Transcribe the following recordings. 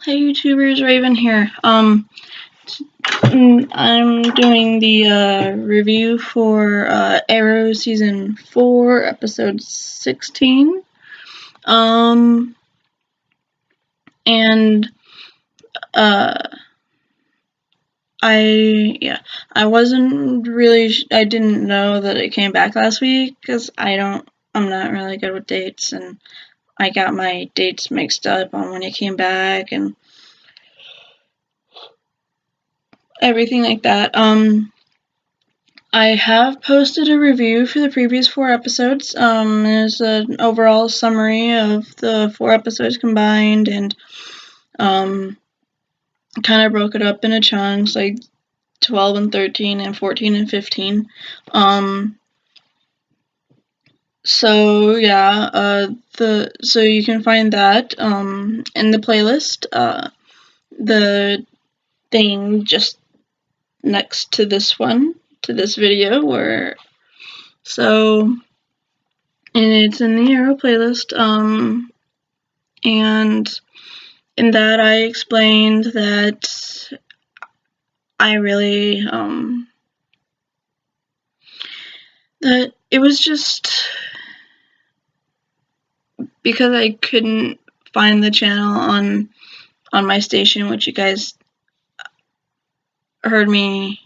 Hey YouTubers, Raven here. I'm doing the review for Arrow Season 4, Episode 16. And I wasn't really, I didn't know that it came back last week, because I'm not really good with dates, and I got my dates mixed up on when it came back, and everything like that. I have posted a review for the previous 4 episodes. There's an overall summary of the 4 episodes combined, and kind of broke it up into chunks, like 12 and 13 and 14 and 15. So yeah, so you can find that in the playlist. The thing just next to this video, and it's in the Arrow playlist, and in that I explained that I really, that it was just because I couldn't find the channel on my station, which you guys heard me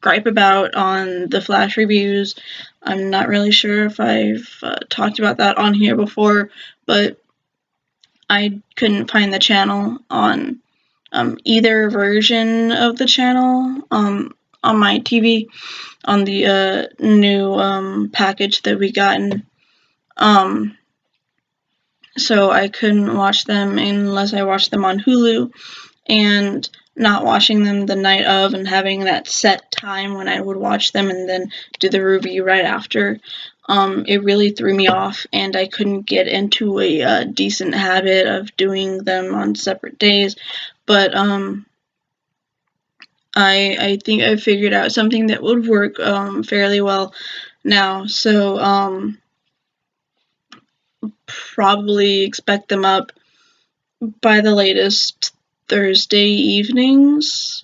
gripe about on the Flash reviews. I'm not really sure if I've talked about that on here before, but I couldn't find the channel on either version of the channel on my TV, on the new package that we gotten. So I couldn't watch them unless I watched them on Hulu, and not watching them the night of and having that set time when I would watch them and then do the review right after, it really threw me off, and I couldn't get into a decent habit of doing them on separate days. But I think I figured out something that would work fairly well now. So probably expect them up by the latest Thursday evenings.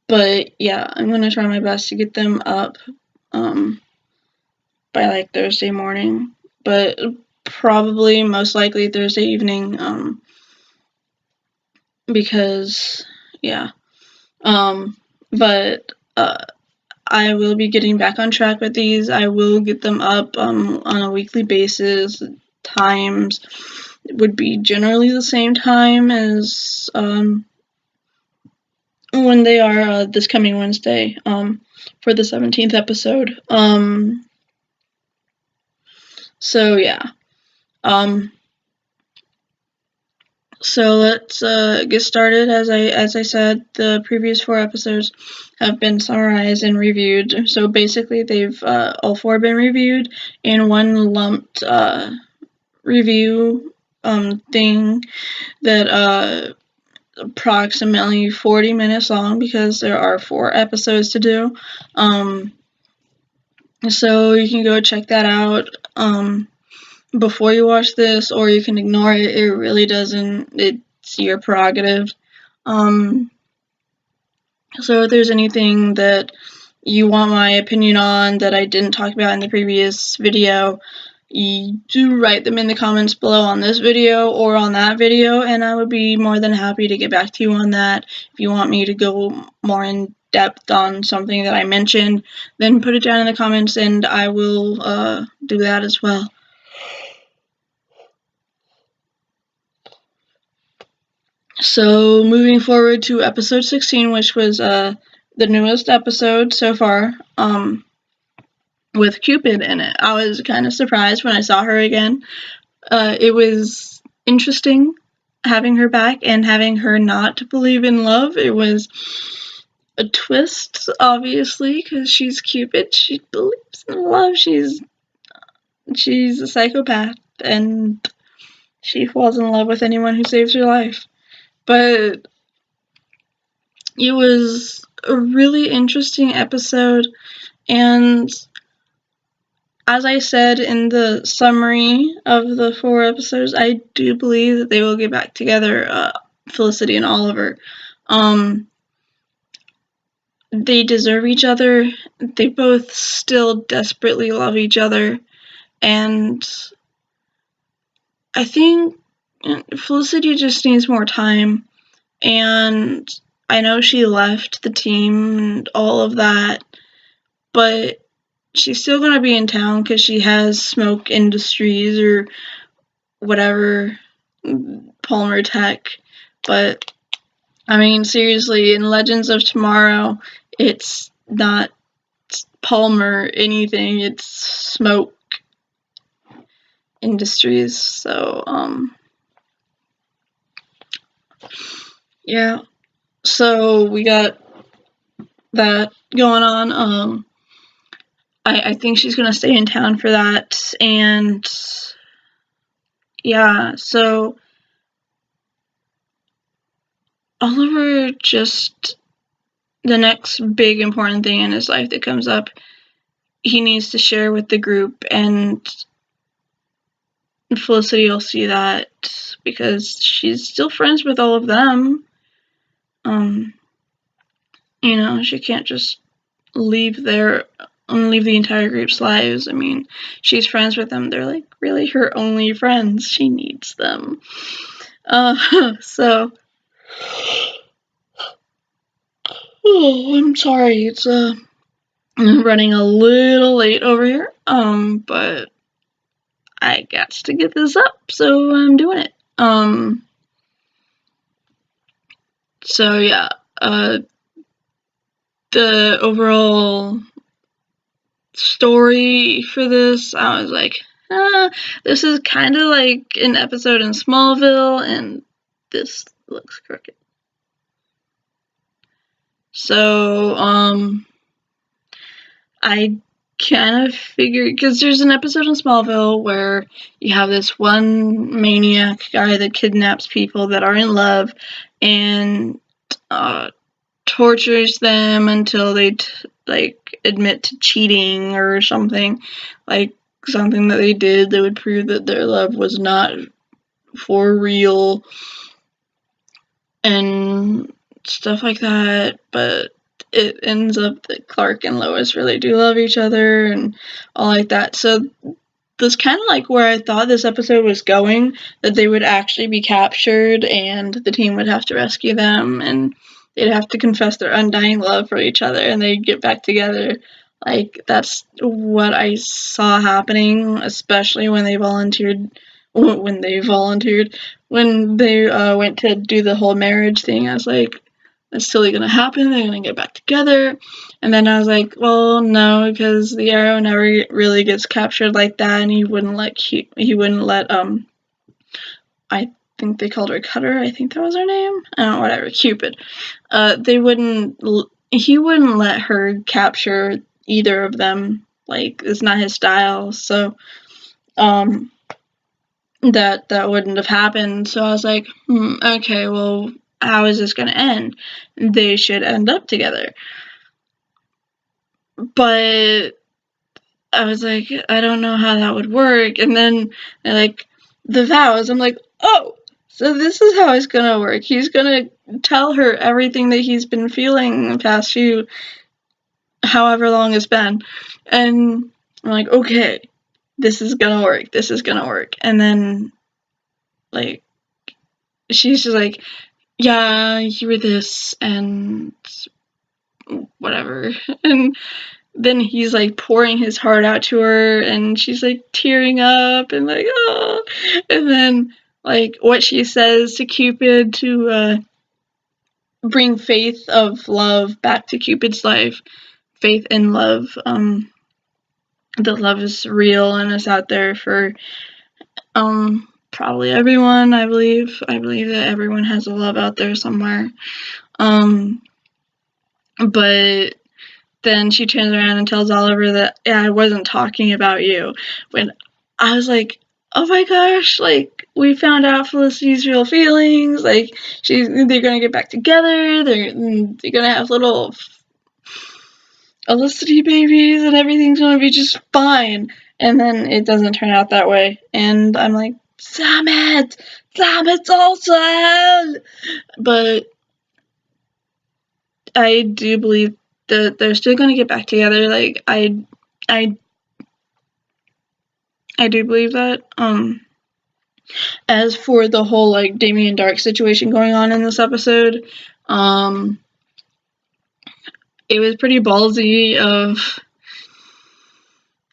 But yeah, I'm gonna try my best to get them up by like Thursday morning, but probably most likely Thursday evening, because yeah. But I will be getting back on track with these. I will get them up on a weekly basis. Times would be generally the same time as when they are this coming Wednesday for the 17th episode. So yeah. So let's get started. As I said, the previous 4 episodes have been summarized and reviewed. So basically, they've all 4 been reviewed in one lumped review thing that approximately 40 minutes long, because there are 4 episodes to do. So you can go check that out before you watch this, or you can ignore it. It really doesn't, it's your prerogative. So if there's anything that you want my opinion on that I didn't talk about in the previous video, you do write them in the comments below on this video or on that video, and I would be more than happy to get back to you on that. If you want me to go more in depth on something that I mentioned, then put it down in the comments and I will do that as well. So moving forward to episode 16, which was the newest episode so far, with Cupid in it. I was kind of surprised when I saw her again. It was interesting having her back and having her not believe in love. It was a twist, obviously, because she's Cupid. She believes in love. She's a psychopath, and she falls in love with anyone who saves her life. But it was a really interesting episode, and as I said in the summary of the 4 episodes, I do believe that they will get back together, Felicity and Oliver. They deserve each other. They both still desperately love each other. And I think Felicity just needs more time. And I know she left the team and all of that, but she's still going to be in town because she has Smoke Industries or whatever, Palmer Tech. But, I mean, seriously, in Legends of Tomorrow, it's not Palmer anything, it's Smoke Industries. So, yeah. So, we got that going on. I think she's going to stay in town for that. And yeah, so Oliver just, the next big important thing in his life that comes up, he needs to share with the group, and Felicity will see that because she's still friends with all of them. You know, she can't just leave the entire group's lives. I mean, she's friends with them. They're like really her only friends. She needs them. So, oh, I'm sorry. It's running a little late over here. But I got to get this up, so I'm doing it. So yeah, the overall story for this, I was like, this is kind of like an episode in Smallville, and this looks crooked. So, I kind of figured, because there's an episode in Smallville where you have this one maniac guy that kidnaps people that are in love and tortures them until they admit to cheating or something, like something that they did that would prove that their love was not for real and stuff like that. But it ends up that Clark and Lois really do love each other and all like that. So that's kind of like where I thought this episode was going, that they would actually be captured and the team would have to rescue them and they'd have to confess their undying love for each other and they'd get back together. Like, that's what I saw happening, especially when they went to do the whole marriage thing. I was like, that's totally gonna happen, they're gonna get back together. And then I was like, well, no, because the Arrow never really gets captured like that, and he wouldn't let I think they called her Cutter, I think that was her name, whatever, Cupid. He wouldn't let her capture either of them, like, it's not his style, so, that wouldn't have happened. So I was like, okay, well, how is this gonna end? They should end up together. But I was like, I don't know how that would work. And then like the vows, I'm like, oh, so this is how it's gonna work. He's gonna tell her everything that he's been feeling the past however long it's been. And I'm like, okay, this is gonna work. And then like she's just like, yeah, you were this and whatever. And then he's like pouring his heart out to her and she's like tearing up and like, oh. And then like what she says to Cupid to bring faith of love back to Cupid's life, faith in love, that love is real and is out there for probably everyone. I believe that everyone has a love out there somewhere. But then she turns around and tells Oliver that, yeah, I wasn't talking about you. When I was like, oh my gosh, like, we found out Felicity's real feelings, like, they're gonna get back together, they're gonna have little Felicity babies, and everything's gonna be just fine. and then it doesn't turn out that way, and I'm like, damn it also. But I do believe that they're still going to get back together. Like, I do believe that. As for the whole, like, Damien Darhk situation going on in this episode, it was pretty ballsy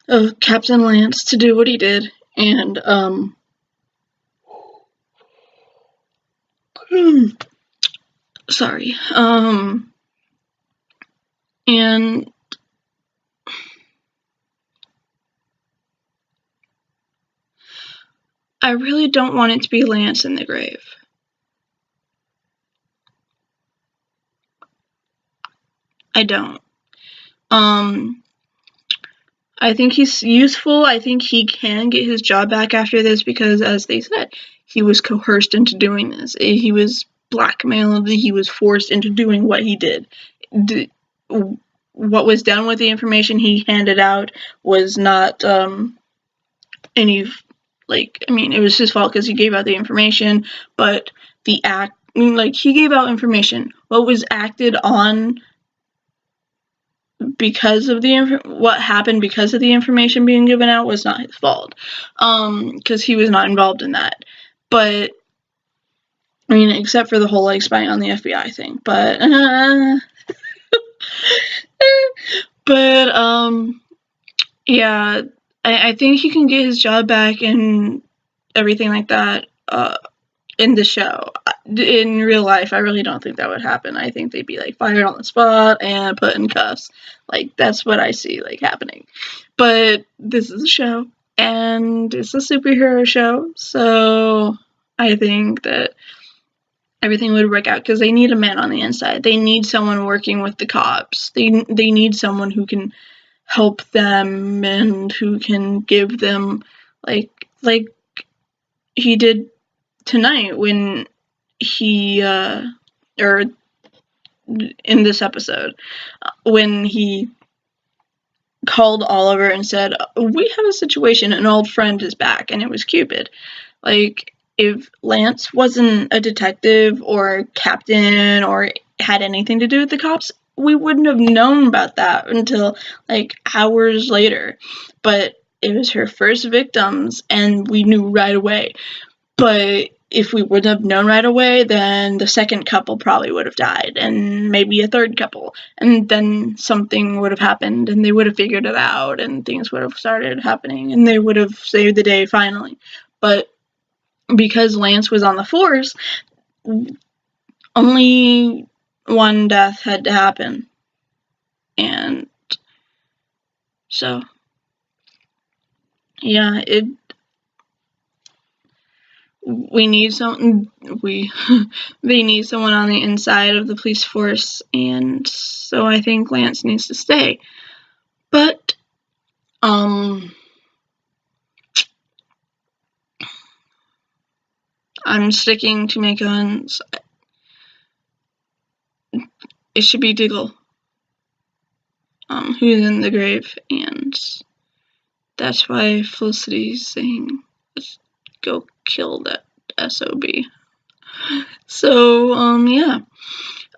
of Captain Lance to do what he did, and sorry, and I really don't want it to be Lance in the grave. I don't. I think he's useful. I think he can get his job back after this because, as they said, he was coerced into doing this. He was blackmailed. He was forced into doing what he did. What was done with the information he handed out was not any, like, I mean, it was his fault because he gave out the information, but the act, like, he gave out information. What was acted on because of what happened because of the information being given out was not his fault, because he was not involved in that. But I mean, except for the whole, like, spying on the FBI thing. But yeah, I think he can get his job back and everything like that in the show. In real life, I really don't think that would happen. I think they'd be, like, fired on the spot and put in cuffs. Like, that's what I see, like, happening. But this is a show, and it's a superhero show, so I think that everything would work out because they need a man on the inside. They need someone working with the cops. They need someone who can help them and who can give them, like he did tonight when he or in this episode when he called Oliver and said, we have a situation, an old friend is back, and it was Cupid. Like, if Lance wasn't a detective or captain or had anything to do with the cops, we wouldn't have known about that until, like, hours later. But it was her first victims, and we knew right away. But if we wouldn't have known right away, then the second couple probably would have died, and maybe a third couple, and then something would have happened, and they would have figured it out, and things would have started happening, and they would have saved the day finally. But because Lance was on the force, only one death had to happen, and so, yeah, they need someone on the inside of the police force, and so I think Lance needs to stay. But I'm sticking to my guns. It should be Diggle who's in the grave, and that's why Felicity's saying, let's go kill that SOB. So, yeah.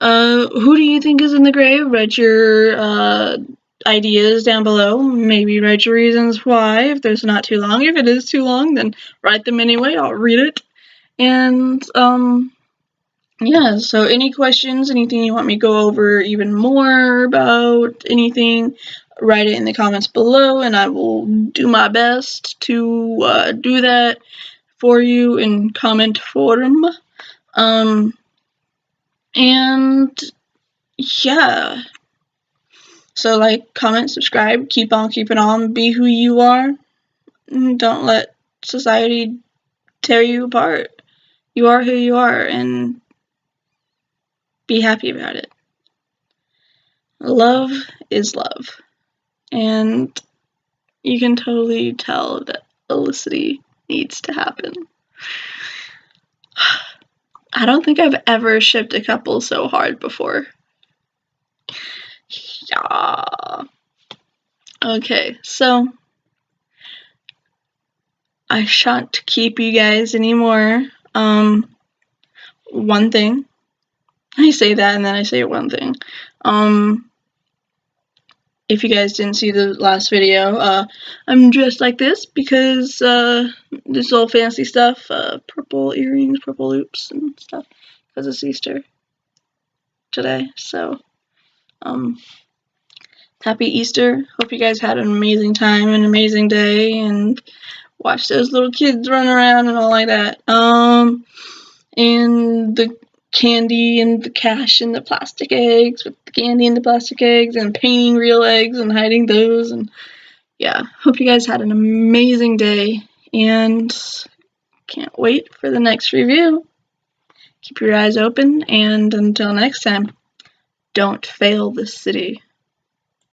Who do you think is in the grave? Write your ideas down below. Maybe write your reasons why, if there's not too long. If it is too long, then write them anyway. I'll read it. And, yeah, so any questions, anything you want me to go over even more about anything, write it in the comments below, and I will do my best to do that for you in comment form. And yeah, so, like, comment, subscribe, keep on keeping on, be who you are, don't let society tear you apart. You are who you are, and be happy about it. Love is love, and you can totally tell that Felicity needs to happen. I don't think I've ever shipped a couple so hard before. Yeah. Okay, so I shan't keep you guys anymore. One thing. I say that and then I say one thing. If you guys didn't see the last video, I'm dressed like this because this is all fancy stuff, purple earrings, purple loops and stuff, because it's Easter today. So, happy Easter. Hope you guys had an amazing time, an amazing day, and watch those little kids run around and all like that. And the candy and the cash and the plastic eggs, with the candy and the plastic eggs, and painting real eggs and hiding those. And yeah, hope you guys had an amazing day, and can't wait for the next review. Keep your eyes open, and until next time, don't fail this city.